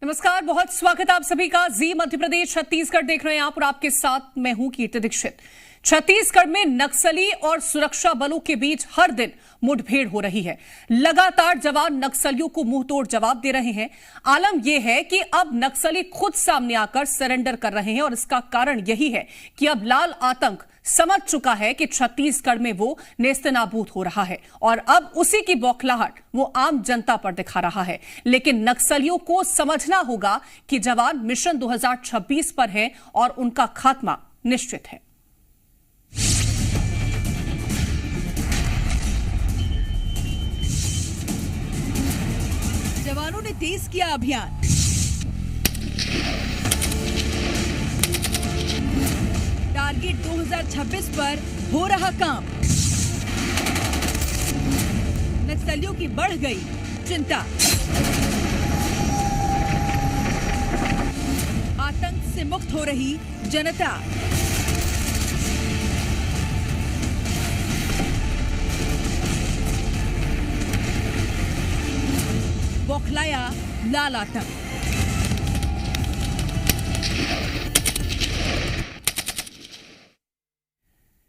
नमस्कार, बहुत स्वागत आप सभी का। जी मध्य प्रदेश छत्तीसगढ़ देख रहे हैं आप और आपके साथ मैं हूं कीर्ति दीक्षित। छत्तीसगढ़ में नक्सली और सुरक्षा बलों के बीच हर दिन मुठभेड़ हो रही है। लगातार जवान नक्सलियों को मुंहतोड़ जवाब दे रहे हैं। आलम यह है कि अब नक्सली खुद सामने आकर सरेंडर कर रहे हैं और इसका कारण यही है कि अब लाल आतंक समझ चुका है कि छत्तीसगढ़ में वो नेस्तनाबूद हो रहा है और अब उसी की बौखलाहट वो आम जनता पर दिखा रहा है। लेकिन नक्सलियों को समझना होगा कि जवान मिशन 2026 पर है और उनका खात्मा निश्चित है। जवानों ने तेज किया अभियान। टारगेट 2026 पर हो रहा काम। नक्सलियों की बढ़ गई चिंता। आतंक से मुक्त हो रही जनता। बौखलाया लाल आतंक।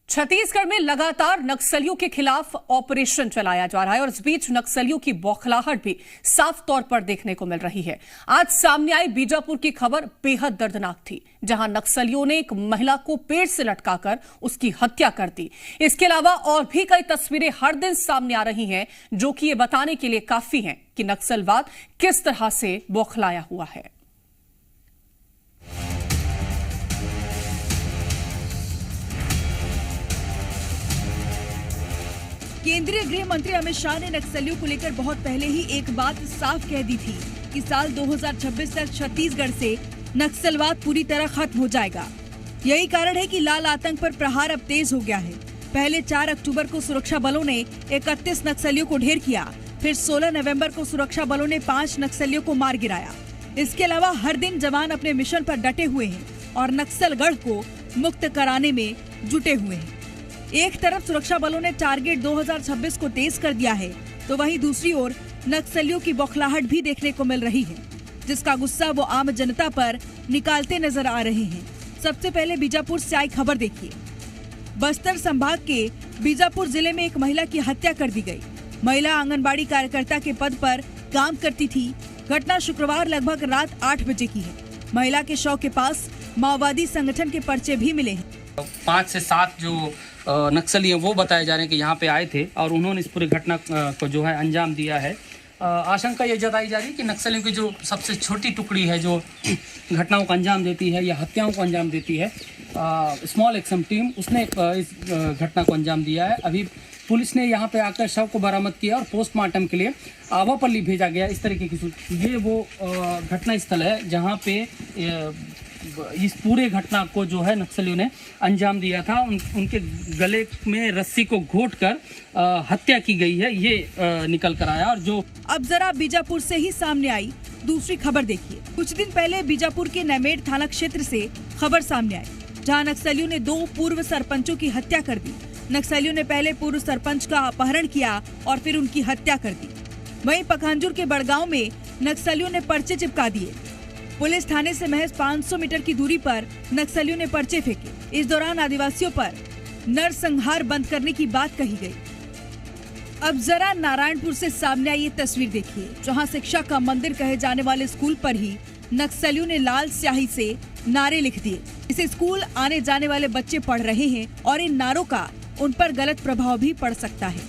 छत्तीसगढ़ में लगातार नक्सलियों के खिलाफ ऑपरेशन चलाया जा रहा है और इस बीच नक्सलियों की बौखलाहट भी साफ तौर पर देखने को मिल रही है। आज सामने आई बीजापुर की खबर बेहद दर्दनाक थी, जहां नक्सलियों ने एक महिला को पेड़ से लटकाकर उसकी हत्या कर दी। इसके अलावा और भी कई तस्वीरें हर दिन सामने आ रही हैं, जो कि ये बताने के लिए काफी हैं कि नक्सलवाद किस तरह से बौखलाया हुआ है। केंद्रीय गृह मंत्री अमित शाह ने नक्सलियों को लेकर बहुत पहले ही एक बात साफ कह दी थी कि साल 2026 तक छत्तीसगढ़ से नक्सलवाद पूरी तरह खत्म हो जाएगा। यही कारण है कि लाल आतंक पर प्रहार अब तेज हो गया है। पहले 4 अक्टूबर को सुरक्षा बलों ने 31 नक्सलियों को ढेर किया, फिर 16 नवंबर को सुरक्षा बलों ने 5 नक्सलियों को मार गिराया। इसके अलावा हर दिन जवान अपने मिशन पर डटे हुए हैं और नक्सलगढ़ को मुक्त कराने में जुटे हुए हैं। एक तरफ सुरक्षा बलों ने टारगेट 2026 को तेज कर दिया है, तो वहीं दूसरी ओर नक्सलियों की बौखलाहट भी देखने को मिल रही है, जिसका गुस्सा वो आम जनता पर निकालते नजर आ रहे हैं। सबसे पहले बीजापुर से आई खबर देखिए। बस्तर संभाग के बीजापुर जिले में एक महिला की हत्या कर दी गई। महिला आंगनबाड़ी कार्यकर्ता के पद पर काम करती थी। घटना शुक्रवार लगभग रात 8 बजे की है। महिला के शव के पास माओवादी संगठन के पर्चे भी मिले हैं। 5 से 7 जो नक्सली हैं वो बताए जा रहे हैं कि यहाँ पे आए थे और उन्होंने इस पूरी घटना को जो है अंजाम दिया है। आशंका ये जताई जा रही है कि नक्सलियों की जो सबसे छोटी टुकड़ी है जो घटनाओं को अंजाम देती है या हत्याओं को अंजाम देती है, स्मॉल एक्शन टीम, उसने इस घटना को अंजाम दिया है। अभी पुलिस ने यहाँ पे आकर शव को बरामद किया और पोस्टमार्टम के लिए आवापल्ली भेजा गया। इस तरीके की ये वो घटना स्थल है जहाँ पे इस पूरे घटना को जो है नक्सलियों ने अंजाम दिया था। उनके गले में रस्सी को घोंटकर हत्या की गई है, ये निकल कर आया। और जो अब जरा बीजापुर से ही सामने आई दूसरी खबर देखिए। कुछ दिन पहले बीजापुर के नमेड़ थाना क्षेत्र से खबर सामने आई, जहां नक्सलियों ने 2 पूर्व सरपंचों की हत्या कर दी। नक्सलियों ने पहले पूर्व सरपंच का अपहरण किया और फिर उनकी हत्या कर दी। वहीं पखांजूर के बड़गांव में नक्सलियों ने पर्चे चिपका दिए। पुलिस थाने से महज 500 मीटर की दूरी पर नक्सलियों ने पर्चे फेंके। इस दौरान आदिवासियों पर नरसंहार बंद करने की बात कही गई। अब जरा नारायणपुर से सामने आई ये तस्वीर देखिए, जहां शिक्षा का मंदिर कहे जाने वाले स्कूल पर ही नक्सलियों ने लाल स्याही से नारे लिख दिए। इसे स्कूल आने जाने वाले बच्चे पढ़ रहे हैं और इन नारों का उन पर गलत प्रभाव भी पड़ सकता है।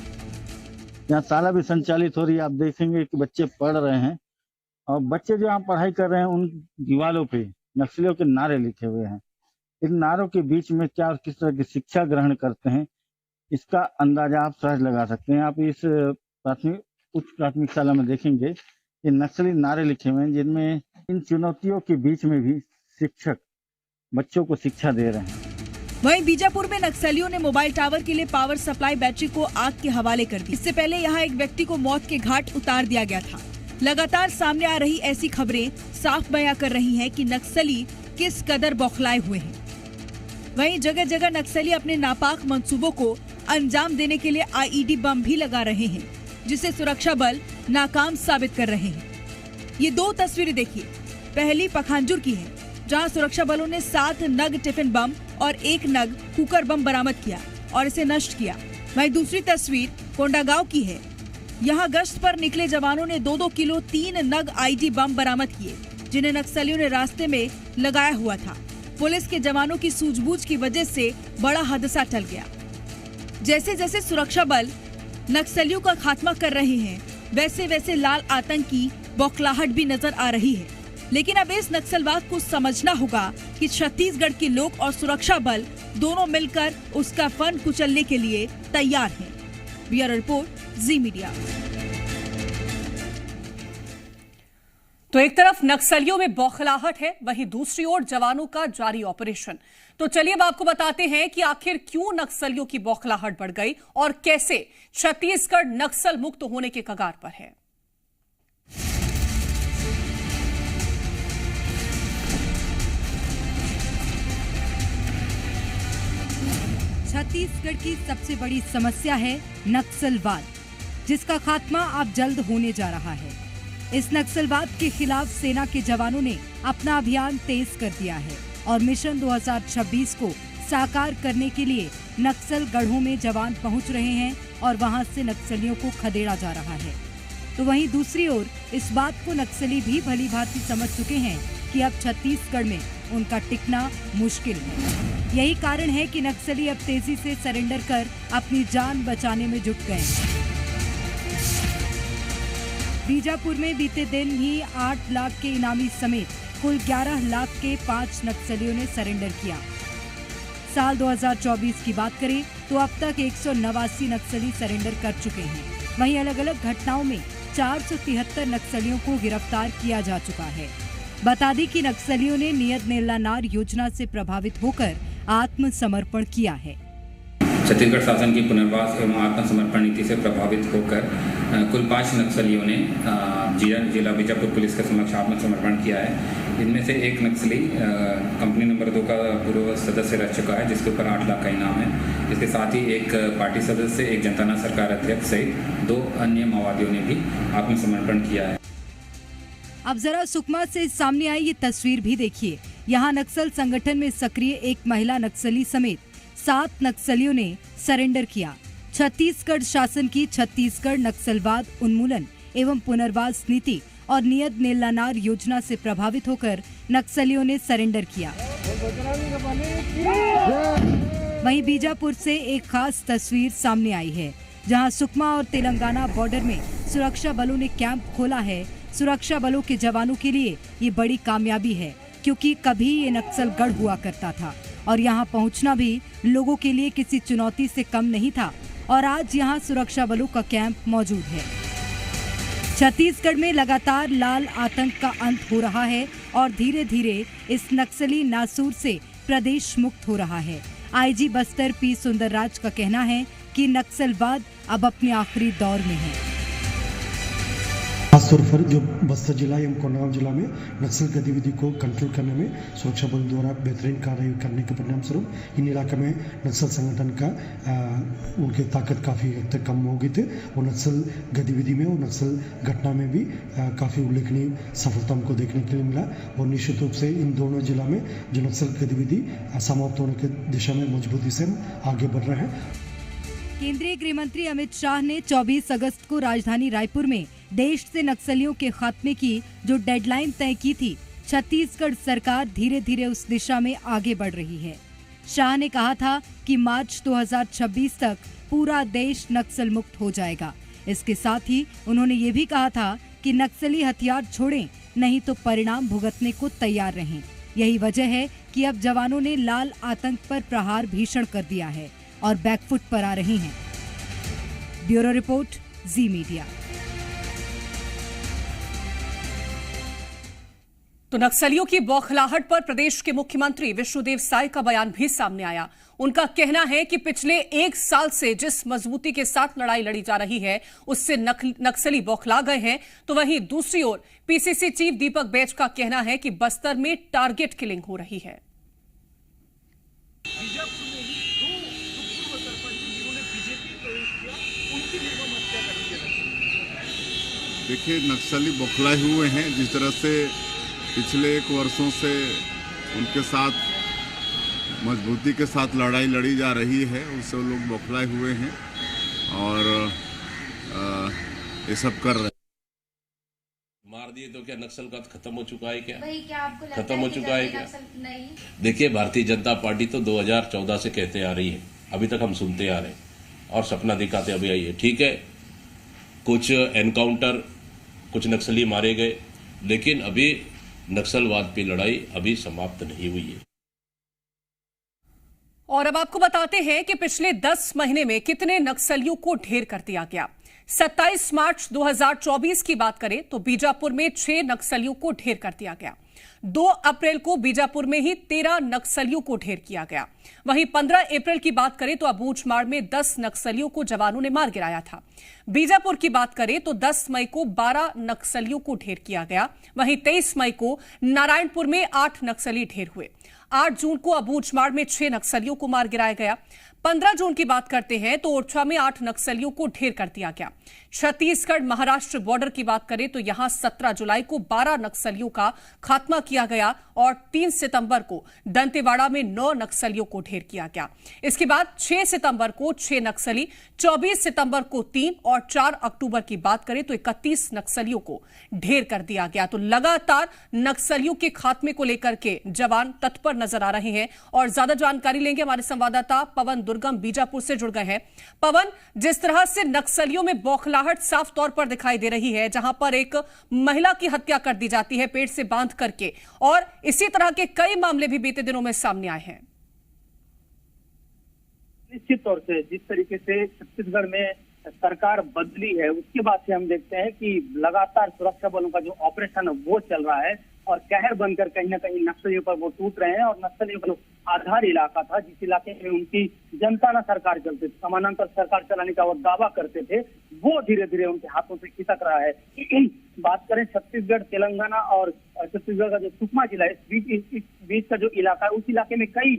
यहाँ शाला भी संचालित हो रही है। आप देखेंगे कि बच्चे पढ़ रहे हैं और बच्चे जो यहाँ पढ़ाई कर रहे हैं उन दीवारों पे नक्सलियों के नारे लिखे हुए हैं। इन नारों के बीच में क्या और किस तरह की शिक्षा ग्रहण करते हैं, इसका अंदाजा आप सहज लगा सकते हैं। आप इस उच्च प्राथमिक शाला में देखेंगे कि नक्सली नारे लिखे हुए हैं, जिनमें इन चुनौतियों के बीच में भी शिक्षक बच्चों को शिक्षा दे रहे हैं। वहीं बीजापुर में नक्सलियों ने मोबाइल टावर के लिए पावर सप्लाई बैटरी को आग के हवाले कर दी। इससे पहले यहाँ एक व्यक्ति को मौत के घाट उतार दिया गया था। लगातार सामने आ रही ऐसी खबरें साफ बयां कर रही हैं कि नक्सली किस कदर बौखलाए हुए हैं। वहीं जगह जगह नक्सली अपने नापाक मंसूबों को अंजाम देने के लिए आईईडी बम भी लगा रहे हैं, जिसे सुरक्षा बल नाकाम साबित कर रहे हैं। ये 2 तस्वीरें देखिए। पहली पखांजूर की है, जहां सुरक्षा बलों ने 7 नग टिफिन बम और 1 नग कुकर बम बरामद किया और इसे नष्ट किया। वहीं दूसरी तस्वीर कोंडागांव की है। यहां गश्त पर निकले जवानों ने 2-2 किलो 3 नग आईडी बम बरामद किए, जिन्हें नक्सलियों ने रास्ते में लगाया हुआ था। पुलिस के जवानों की सूझबूझ की वजह से बड़ा हादसा टल गया। जैसे जैसे सुरक्षा बल नक्सलियों का खात्मा कर रहे हैं, वैसे वैसे लाल आतंक की बौखलाहट भी नजर आ रही है। लेकिन अब इस नक्सलवाद को समझना होगा कि छत्तीसगढ़ के लोग और सुरक्षा बल दोनों मिलकर उसका फन कुचलने के लिए तैयार हैं। ब्यूरो रिपोर्ट, जी मीडिया। तो एक तरफ नक्सलियों में बौखलाहट है, वहीं दूसरी ओर जवानों का जारी ऑपरेशन। तो चलिए अब आपको बताते हैं कि आखिर क्यों नक्सलियों की बौखलाहट बढ़ गई और कैसे छत्तीसगढ़ नक्सल मुक्त होने के कगार पर है। छत्तीसगढ़ की सबसे बड़ी समस्या है नक्सलवाद, जिसका खात्मा अब जल्द होने जा रहा है। इस नक्सलवाद के खिलाफ सेना के जवानों ने अपना अभियान तेज कर दिया है और मिशन 2026 को साकार करने के लिए नक्सल गढ़ों में जवान पहुंच रहे हैं और वहां से नक्सलियों को खदेड़ा जा रहा है। तो वहीं दूसरी ओर इस बात को नक्सली भी भली भांति समझ चुके हैं कि अब छत्तीसगढ़ में उनका टिकना मुश्किल है। यही कारण है कि नक्सली अब तेजी से सरेंडर कर अपनी जान बचाने में जुट गए हैं। बीजापुर में बीते दिन ही 8 लाख के इनामी समेत कुल 11 लाख के 5 नक्सलियों ने सरेंडर किया। साल 2024 की बात करें तो अब तक 189 नक्सली सरेंडर कर चुके हैं। वहीं अलग अलग घटनाओं में 473 नक्सलियों को गिरफ्तार किया जा चुका है। बता दें कि नक्सलियों ने नियत नेल्लानार योजना से प्रभावित होकर आत्मसमर्पण किया है। छत्तीसगढ़ शासन की पुनर्वास एवं आत्मसमर्पण नीति से प्रभावित होकर कुल 5 नक्सलियों ने जिला बीजापुर पुलिस के समक्ष आत्मसमर्पण किया है। इनमें से एक नक्सली कंपनी नंबर 2 का पूर्व सदस्य रह चुका है, जिसके ऊपर 8 लाख का इनाम है। इसके साथ ही एक पार्टी सदस्य, एक जनता सरकार अध्यक्ष सहित 2 अन्य माओवादियों ने भी आत्मसमर्पण किया है। अब जरा सुकमा से सामने आई ये तस्वीर भी देखिए। यहाँ नक्सल संगठन में सक्रिय एक महिला नक्सली समेत 7 नक्सलियों ने सरेंडर किया। छत्तीसगढ़ शासन की छत्तीसगढ़ नक्सलवाद उन्मूलन एवं पुनर्वास नीति और नियत नेल्लानार योजना से प्रभावित होकर नक्सलियों ने सरेंडर किया। वहीं बीजापुर से एक खास तस्वीर सामने आई है, जहां सुकमा और तेलंगाना बॉर्डर में सुरक्षा बलों ने कैंप खोला है। सुरक्षा बलों के जवानों के लिए ये बड़ी कामयाबी है, क्योंकि कभी ये नक्सल गढ़ हुआ करता था और यहाँ पहुँचना भी लोगों के लिए किसी चुनौती से कम नहीं था। और आज यहाँ सुरक्षा बलों का कैंप मौजूद है। छत्तीसगढ़ में लगातार लाल आतंक का अंत हो रहा है और धीरे धीरे इस नक्सली नासूर से प्रदेश मुक्त हो रहा है। आईजी बस्तर पी सुंदरराज का कहना है कि नक्सलवाद अब अपने आखिरी दौर में है। खासतौर पर जो बस्तर जिला एवं कोंडागांव जिला में नक्सल गतिविधि को कंट्रोल करने में सुरक्षा बल द्वारा बेहतरीन कार्य करने के परिणाम स्वरूप इन इलाके में नक्सल संगठन का उनकी ताकत काफ़ी हद तक कम हो गई थी और नक्सल गतिविधि में और नक्सल घटना में भी काफ़ी उल्लेखनीय सफलता हमको देखने के लिए मिला। और निश्चित रूप से इन दोनों जिला में जो नक्सल गतिविधि समाप्त होने की दिशा में मजबूती से आगे बढ़ रहे हैं। केंद्रीय गृह मंत्री अमित शाह ने 24 अगस्त को राजधानी रायपुर में देश से नक्सलियों के खात्मे की जो डेडलाइन तय की थी, छत्तीसगढ़ सरकार धीरे धीरे उस दिशा में आगे बढ़ रही है। शाह ने कहा था कि मार्च 2026 तक पूरा देश नक्सल मुक्त हो जाएगा। इसके साथ ही उन्होंने ये भी कहा था कि नक्सली हथियार छोड़ें, नहीं तो परिणाम भुगतने को तैयार रहें। यही वजह है कि अब जवानों ने लाल आतंक पर प्रहार भीषण कर दिया है और बैकफुट पर आ रही हैं। ब्यूरो रिपोर्ट, जी मीडिया। तो नक्सलियों की बौखलाहट पर प्रदेश के मुख्यमंत्री विष्णुदेव साय का बयान भी सामने आया। उनका कहना है कि पिछले 1 साल से जिस मजबूती के साथ लड़ाई लड़ी जा रही है, उससे नक्सली बौखला गए हैं। तो वहीं दूसरी ओर पीसीसी चीफ दीपक बैज का कहना है कि बस्तर में टारगेट किलिंग हो रही है। देखिए, नक्सली बौखलाए हुए हैं। जिस तरह से पिछले 1 वर्षों से उनके साथ मजबूती के साथ लड़ाई लड़ी जा रही है, उससे लोग बौखलाए हुए हैं और ये सब कर रहे हैं। मार दिए तो क्या नक्सल का खत्म हो चुका है क्या? क्या आपको लगता खत्म हो चुका है क्या? नहीं। देखिए, भारतीय जनता पार्टी तो 2014 से कहते आ रही है, अभी तक हम सुनते आ रहे हैं और सपना दिखाते अभी आई है। ठीक है, कुछ एनकाउंटर, कुछ नक्सली मारे गए, लेकिन अभी नक्सलवाद की लड़ाई अभी समाप्त नहीं हुई है। और अब आपको बताते हैं कि पिछले 10 महीने में कितने नक्सलियों को ढेर कर दिया गया। 27 मार्च 2024 की बात करें तो बीजापुर में 6 नक्सलियों को ढेर कर दिया गया। 2 अप्रैल को बीजापुर में ही 13 नक्सलियों को ढेर किया गया। वहीं 15 अप्रैल की बात करें तो अबूझमाड़ में 10 नक्सलियों को जवानों ने मार गिराया था। बीजापुर की बात करें तो 10 मई को 12 नक्सलियों को ढेर किया गया। वहीं 23 मई को नारायणपुर में 8 नक्सली ढेर हुए। 8 जून को अबूझमाड़ में 6 नक्सलियों को मार गिराया गया। 15 जून की बात करते हैं तो ओरछा में 8 नक्सलियों को ढेर कर दिया गया। छत्तीसगढ़ महाराष्ट्र बॉर्डर की बात करें तो यहां 17 जुलाई को 12 नक्सलियों का खात्मा किया गया और 3 सितंबर को दंतेवाड़ा में 9 नक्सलियों को ढेर किया गया। इसके बाद 6 सितंबर को 6 नक्सली, 24 सितंबर को 3 और 4 अक्टूबर की बात करें तो 31 नक्सलियों को ढेर कर दिया गया। तो लगातार नक्सलियों के खात्मे को लेकर के जवान तत्पर नजर आ रहे हैं और ज्यादा जानकारी लेंगे हमारे संवाददाता पवन दुर्गम बीजापुर से जुड़ गए हैं। पवन, जिस तरह से नक्सलियों में बौखलाहट साफ तौर पर दिखाई दे रही है, जहां पर एक महिला की हत्या कर दी जाती है पेट से बांध करके, और इसी तरह के कई मामले भी बीते दिनों में सामने आए हैं। निश्चित तौर से जिस तरीके से छत्तीसगढ़ में सरकार बदली है उसके बाद से हम देखते हैं कि लगातार सुरक्षा बलों का जो ऑपरेशन है वो चल रहा है और कहर बनकर कहीं ना कहीं नक्सलियों पर वो टूट रहे हैं। और नक्सलियों का जो आधार इलाका था, जिस इलाके में उनकी जनता ना सरकार चलती थी, समानांतर सरकार चलाने का वो दावा करते थे, वो धीरे धीरे उनके हाथों से खिसक रहा है। बात करें छत्तीसगढ़, तेलंगाना और छत्तीसगढ़ का जो सुकमा जिला है, इस बीच का जो इलाका है, उस इलाके में कई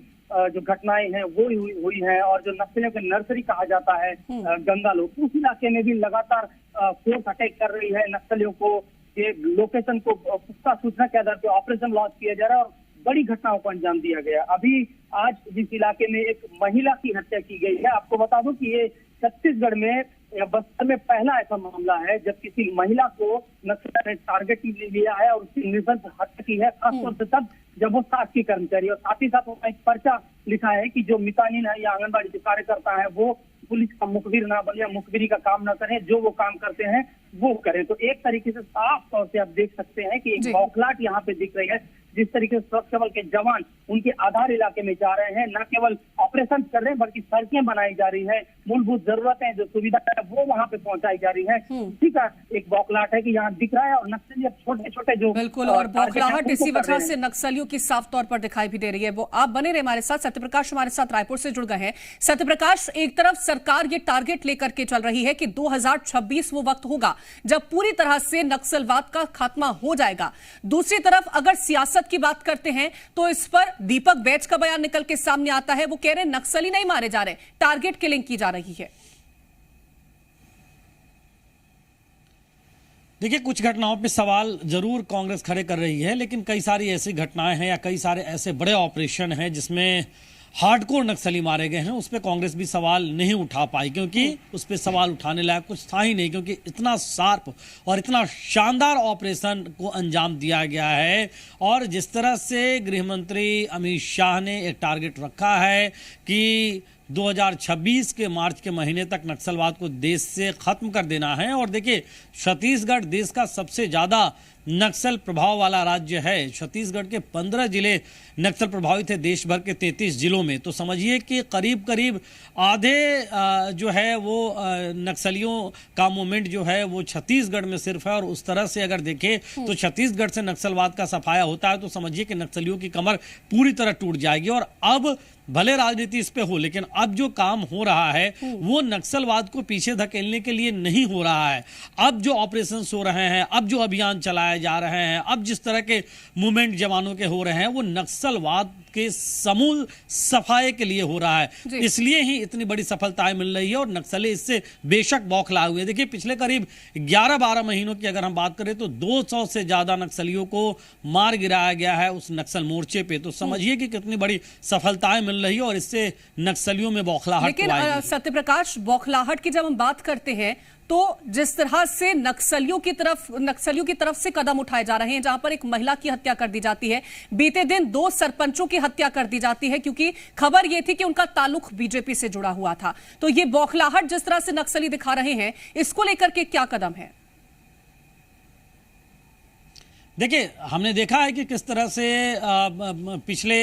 जो घटनाएं हैं वो हुई हैं। और जो नक्सलियों के नर्सरी कहा जाता है गंगा लोग, उस इलाके में भी लगातार फोर्स अटैक कर रही है नक्सलियों को। ये लोकेशन को पुख्ता सूचना के आधार पर ऑपरेशन लॉन्च किया जा रहा है और बड़ी घटनाओं को अंजाम दिया गया। अभी आज जिस इलाके में एक महिला की हत्या की गई है, आपको बता दूं कि ये छत्तीसगढ़ में बस्तर में पहला ऐसा मामला है जब किसी महिला को नक्सलियों ने टारगेट लिया है और उसकी निर्दयता हत्या की है, खासतौर से तब जब वो शासकीय कर्मचारी, और साथ ही साथ उन्होंने एक पर्चा लिखा है कि जो मितानिन है या आंगनबाड़ी जो कार्यकर्ता है वो पुलिस का मुखबिर ना बने या मुखबिरी का काम ना करें, जो वो काम करते हैं वो करें। तो एक तरीके से साफ तौर से आप देख सकते हैं कि एक बौखलाहट यहाँ पे दिख रही है। जिस तरीके से सुरक्षा बल के जवान उनके आधार इलाके में जा रहे हैं, न केवल ऑपरेशन कर रहे हैं बल्कि सड़कें बनाई जा रही है, मूलभूत जरूरतें जो सुविधा है वो वहाँ पे पहुंचाई जा रही है। इसी का एक बौखलाहट है कि यहाँ दिख रहा है। और नक्सली अब छोटे छोटे जो बिल्कुल, और बौखलाहट इसी वजह से नक्सलियों की साफ तौर पर दिखाई भी दे रही है। वो आप बने रहे हमारे साथ। सत्यप्रकाश हमारे साथ रायपुर से जुड़ गए हैं। सत्यप्रकाश, एक तरफ सरकार ये टारगेट लेकर के चल रही है कि 2026 वो वक्त होगा जब पूरी तरह से नक्सलवाद का खात्मा हो जाएगा। दूसरी तरफ अगर सियासत की बात करते हैं तो इस पर दीपक बैच का बयान निकल के सामने आता है। वो कह रहे हैं नक्सली नहीं मारे जा रहे, टारगेट किलिंग की जा रही है। देखिए, कुछ घटनाओं पे सवाल जरूर कांग्रेस खड़े कर रही है, लेकिन कई सारी ऐसी घटनाएं हैं या कई सारे ऐसे बड़े ऑपरेशन हैं जिसमें हार्डकोर नक्सली मारे गए हैं, उस पर कांग्रेस भी सवाल नहीं उठा पाई, क्योंकि उस पर सवाल उठाने लायक कुछ था ही नहीं, क्योंकि इतना शार्प और इतना शानदार ऑपरेशन को अंजाम दिया गया है। और जिस तरह से गृह मंत्री अमित शाह ने एक टारगेट रखा है कि 2026 के मार्च के महीने तक नक्सलवाद को देश से खत्म कर देना है। और देखिए, छत्तीसगढ़ देश का सबसे ज़्यादा नक्सल प्रभाव वाला राज्य है। छत्तीसगढ़ के 15 जिले नक्सल प्रभावित है देश भर के 33 जिलों में। तो समझिए कि करीब करीब आधे जो है वो नक्सलियों का मूवमेंट जो है वो छत्तीसगढ़ में सिर्फ है। और उस तरह से अगर देखें तो छत्तीसगढ़ से नक्सलवाद का सफाया होता है तो समझिए कि नक्सलियों की कमर पूरी तरह टूट जाएगी। और अब भले राजनीति इस पे हो, लेकिन अब जो काम हो रहा है वो नक्सलवाद को पीछे धकेलने के लिए नहीं हो रहा है। अब जो ऑपरेशंस हो रहे हैं, अब जो अभियान चलाया उठाए जा रहे हैं, अब जिस तरह के मूवमेंट जवानों के हो रहे हैं, वो नक्सलवाद के समूल सफाई के लिए हो रहा है। इसलिए ही इतनी बड़ी सफलताएं मिल रही है और नक्सली इससे बेशक बौखलाए हुए। देखिए, पिछले करीब 11-12 महीनों की अगर हम बात करें तो 200 से ज्यादा नक्सलियों को मार गिराया गया है उस नक्सल मोर्चे पे। तो समझिए कि कितनी बड़ी सफलताएं मिल रही है और इससे नक्सलियों में बौखलाहट। लेकिन सत्यप्रकाश, बौखलाहट की जब हम बात करते हैं तो जिस तरह से नक्सलियों की तरफ से कदम उठाए जा रहे हैं, जहां पर एक महिला की हत्या कर दी जाती है, बीते दिन 2 सरपंचों की हत्या कर दी जाती है क्योंकि खबर यह थी कि उनका ताल्लुक बीजेपी से जुड़ा हुआ था। तो ये बौखलाहट जिस तरह से नक्सली दिखा रहे हैं, इसको लेकर के क्या कदम है? देखिए, हमने देखा है कि किस तरह से पिछले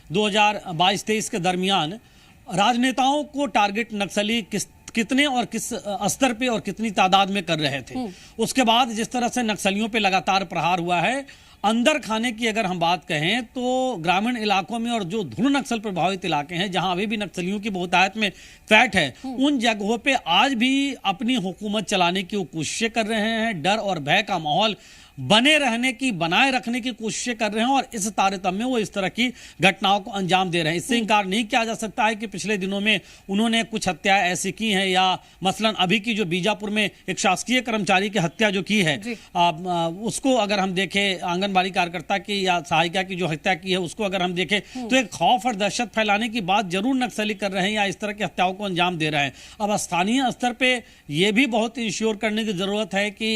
2022-23 के दरमियान राजनेताओं को टारगेट नक्सली कितने और किस स्तर पे और कितनी तादाद में कर रहे थे। उसके बाद जिस तरह से नक्सलियों पे लगातार प्रहार हुआ है, अंदर खाने की अगर हम बात कहें तो ग्रामीण इलाकों में और जो धुन नक्सल प्रभावित इलाके हैं, जहां अभी भी नक्सलियों की बहुतायत में फैट है, उन जगहों पे आज भी अपनी हुकूमत चलाने की वो कोशिशें कर रहे हैं। डर और भय का माहौल बनाए रखने की कोशिशें कर रहे हैं और इस तारतम्य में वो इस तरह की घटनाओं को अंजाम दे रहे हैं। इससे इनकार नहीं किया जा सकता है कि पिछले दिनों में उन्होंने कुछ हत्याएं ऐसी की हैं, या मसलन अभी की जो बीजापुर में एक शासकीय कर्मचारी की हत्या जो की है, उसको अगर हम देखें, आंगनबाड़ी कार्यकर्ता की या सहायिका की जो हत्या की है, उसको अगर हम देखें तो एक खौफ और दहशत फैलाने की बात जरूर नक्सली कर रहे हैं या इस तरह की हत्याओं को अंजाम दे रहे हैं। अब स्थानीय स्तर पर यह भी बहुत इंश्योर करने की जरूरत है कि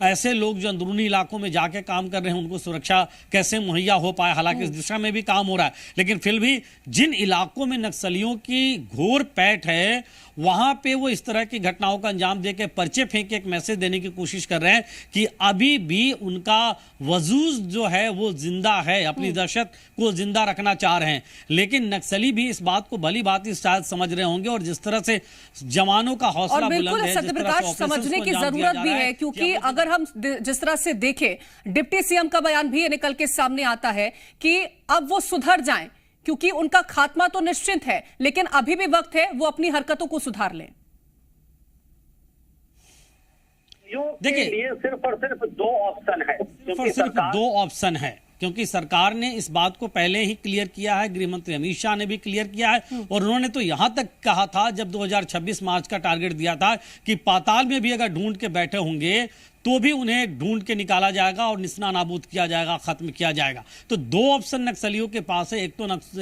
ऐसे लोग जो अंदरूनी इलाकों में जाके काम कर रहे हैं, उनको सुरक्षा कैसे मुहैया हो पाए। हालांकि इस दिशा में भी काम हो रहा है, लेकिन फिर भी जिन इलाकों में नक्सलियों की घोर पैठ है, वहां पे वो इस तरह की घटनाओं का अंजाम देके पर्चे फेंक के एक मैसेज देने की कोशिश कर रहे हैं कि अभी भी उनका वजूद जो है वो जिंदा है, अपनी दहशत को जिंदा रखना चाह रहे हैं। लेकिन नक्सली भी इस बात को भली भांति शायद समझ रहे होंगे और जिस तरह से जवानों का हौसला बुलंद है, सत्यप्रकाश, समझने की जरूरत भी है, क्योंकि अगर हम जिस तरह से देखें, डिप्टी सीएम का बयान भी निकल के सामने आता है कि अब वो सुधर जाएं, क्योंकि उनका खात्मा तो निश्चित है, लेकिन अभी भी वक्त है वो अपनी हरकतों को सुधार लें। देखिए, सिर्फ और सिर्फ 2 ऑप्शन है, सिर्फ 2 ऑप्शन है, क्योंकि सरकार ने इस बात को पहले ही क्लियर किया है, गृह मंत्री अमित शाह ने भी क्लियर किया है, और उन्होंने तो यहां तक कहा था जब 2026 मार्च का टारगेट दिया था कि पाताल में भी अगर ढूंढ के बैठे होंगे तो भी उन्हें ढूंढ के निकाला जाएगा और निस्ना नाबूद किया जाएगा, खत्म किया जाएगा। तो 2 ऑप्शन नक्सलियों के पास है।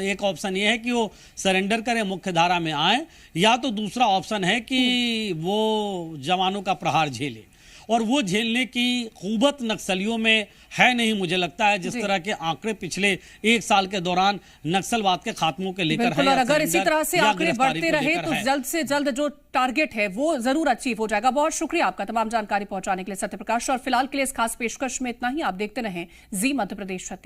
एक ऑप्शन ये है कि वो सरेंडर करें, मुख्य धारा में आए, या तो दूसरा ऑप्शन है कि वो जवानों का प्रहार झेले, और वो झेलने की कुव्वत नक्सलियों में है नहीं, मुझे लगता है, जिस तरह के आंकड़े पिछले 1 साल के दौरान नक्सलवाद के खात्मों के लेकर है। और अगर इसी तरह से आंकड़े बढ़ते रहे तो जल्द से जल्द जो टारगेट है वो जरूर अचीव हो जाएगा। बहुत शुक्रिया आपका तमाम जानकारी पहुंचाने के लिए सत्यप्रकाश, और फिलहाल के लिए इस खास पेशकश में इतना ही। आप देखते रहें जी मध्य प्रदेश 36।